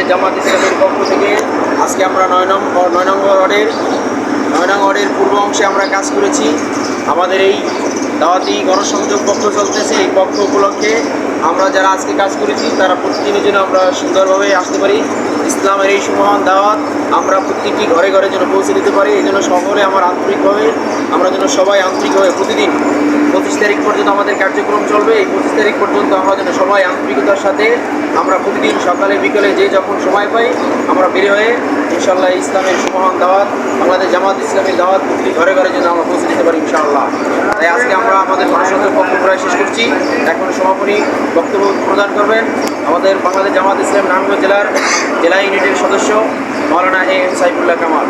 জামাত ইসলামের পক্ষ থেকে আজকে আমরা 9 নং ওয়ার্ডের পূর্ব অংশে আমরা কাজ করেছি। আমাদের এই দাওয়াতি গণসংযোগ পক্ষ চলতেছে। এই পক্ষ উপলক্ষে আমরা যারা আজকে কাজ করেছি তারা প্রতিদিনের জন্য আমরা সুন্দরভাবে আসতে পারি। ইসলামের এই সুমহান দাওয়াত আমরা প্রত্যেকটি ঘরে ঘরে যেন পৌঁছে দিতে পারি। এই জন্য সকলে আমরা যেন সবাই আন্তরিকভাবে প্রতিদিন 25 তারিখ পর্যন্ত আমাদের কার্যক্রম চলবে। এই 25 তারিখ পর্যন্ত আমরা যেন সবাই আন্তরিকতার সাথে আমরা প্রতিদিন সকালে বিকেলে যে যখন সময় পাই আমরা বের হয়ে ইনশাআল্লাহ ইসলামের সুমহান দাওয়াত, বাংলাদেশ জামাত ইসলামের দাওয়াত প্রতিটি ঘরে ঘরে যেন আমরা পৌঁছে দিতে পারি ইনশাআল্লাহ। তাই আজকে আমরা আমাদের গণসংযোগ পক্ষ প্রায় শেষ করছি। এখন সমাপনী বক্তব্য প্রদান করবেন আমাদের বাংলাদেশ জামাত ইসলাম নারায়ণগঞ্জ জেলা ইউনিটের সদস্য মাওলানা এম সাইফুল্লাহ কামাল।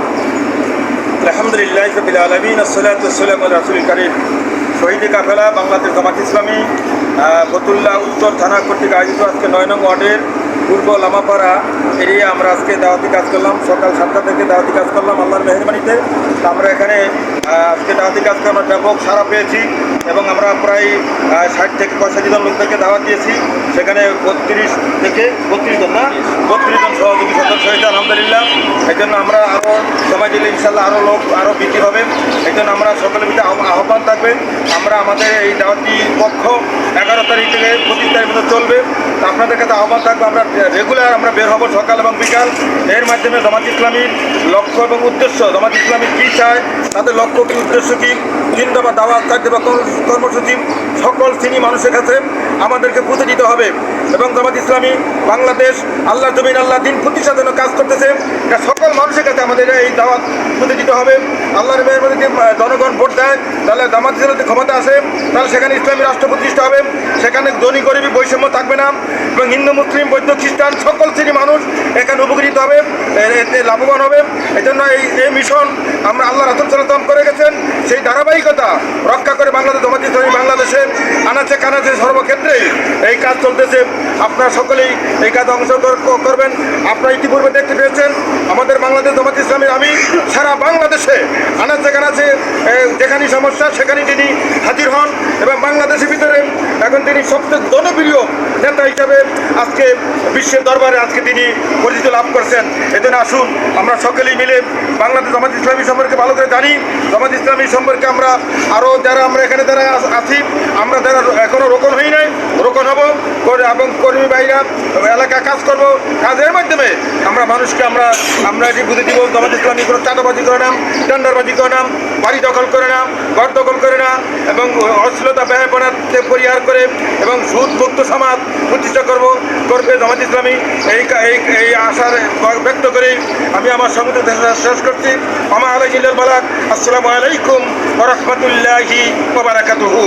আলহামদুলিল্লাহ রাব্বিল আলামিন, আসসালাতু ওয়াসসালামু আলা রাসূলিল কারীম। শহীদে কাফেলা বাংলাদেশ জামাত ইসলামী ফতুল্লাহ উত্তর থানা কর্তৃক আয়োজিত আজকে 9 নং ওয়ার্ডের পূর্ব লামাপাড়া এরিয়া আমরা আজকে দাওয়াতি কাজ করলাম। সকাল 7টা থেকে দাওয়াতি কাজ করলাম আল্লাহর মেহেরবানিতে। আমরা এখানে আজকে দাওয়াতি কাজকে আমরা ব্যাপক সাড়া পেয়েছি এবং আমরা প্রায় 60 থেকে 65 জন লোকদেরকে দাওয়াত দিয়েছি। সেখানে 32 জন সহযোগী সদস্য হয়েছে আলহামদুলিল্লাহ। এই জন্য আমরা আরও সময় দিলে ইনশাল্লাহ আরও বৃদ্ধি হবে। এই জন্য আমরা সকলের ভিতরে আহ্বান থাকবে, আমরা আমাদের এই দাওয়াতি পক্ষ 11 তারিখ থেকে 25 তারিখ পর্যন্ত চলবে। আপনাদের কাছে আহ্বান থাকবে, আমরা রেগুলার আমরা বের হব সকাল এবং বিকাল। এর মাধ্যমে জামাত ইসলামীর লক্ষ্য এবং উদ্দেশ্য, জামাত ইসলামী কী চায়, তাদের লক্ষ্য কী, উদ্দেশ্য কী, 3 দফা দাওয়াত 4 দফা কর্মসূচি সকল শ্রেণী মানুষের কাছে আমাদেরকে পৌঁছে দিতে হবে। এবং জামাত ইসলামী বাংলাদেশ আল্লাহ জমিন আল্লাহ দিন প্রতিষ্ঠার জন্য কাজ করতেছে। এটা সকল মানুষের কাছে আমাদের এই দাওয়াত পৌঁছে দিতে হবে। আল্লাহর মেহেরবানি যদি জনগণ ভোট দেয় তাহলে জামাত ইসলাম যদি ক্ষমতা আসে তাহলে সেখানে ইসলামী রাষ্ট্র প্রতিষ্ঠা হবে। সেখানে ধনী গরিবী বৈষম্য থাকবে না এবং হিন্দু মুসলিম বৌদ্ধ খ্রিস্টান সকল শ্রেণী মানুষ এখানে উপকৃত হবে, এতে লাভবান হবে। এই জন্য এই মিশন আমরা আল্লাহ রাসূল সাল্লাল্লাহু আলাইহি ওয়াসাল্লাম করে গেছেন। সেই ধারাবাহিকতা রক্ষা করে বাংলাদেশ জামাত ইসলামী বাংলাদেশে আনাচে কানাচে সর্বক্ষেত্রে এই কাজ চলতেছে। আপনারা সকলেই এই কাজে অংশগ্রহণ করবেন। আপনারা ইতিপূর্বে দেখতে পেয়েছেন আমাদের বাংলাদেশ জামাত ইসলামীর আমি সারা বাংলাদেশে আনাচে কানাচে যেখানেই সমস্যা সেখানেই তিনি হাজির হন এবং বাংলাদেশের ভিতরে এখন তিনি সবচেয়ে জনপ্রিয় নেতা হিসাবে আজকে বিশ্বের দরবারে আজকে তিনি পরিচিতি লাভ করছেন। এজন্য আসুন আমরা সকলেই মিলে বাংলাদেশ জামাত ইসলামী সম্পর্কে ভালো করে জানি। জামাত ইসলামী সম্পর্কে আমরা আরও যারা আমরা এখানে যারা আছি, আমরা যারা এখনও রোকন হই নাই, রোকন হব এবং কর্মী ভাইরা এলাকা কাজ করব। কাজের মাধ্যমে আমরা মানুষকে আমরা এটি বুঝে দিব জামাত ইসলামী কোনো চাঁদাবাজি করে না, টেন্ডারবাজি করে না, বাড়ি দখল করে না, ঘর দখল করে না এবং অশ্লীলতা ব্যয়পনাতে পরিহার করে এবং সুদ মুক্ত সমাজ প্রতিষ্ঠা করবে জামাত ইসলামী। এই আশার ব্যক্ত করে আমি আমার সংক্ষিপ্ত শেষ করছি। আমা আলাইহিল বালাগ। আসসালামু আলাইকুম ওয়া রাহমাতুল্লাহি ওয়া বারাকাতুহু।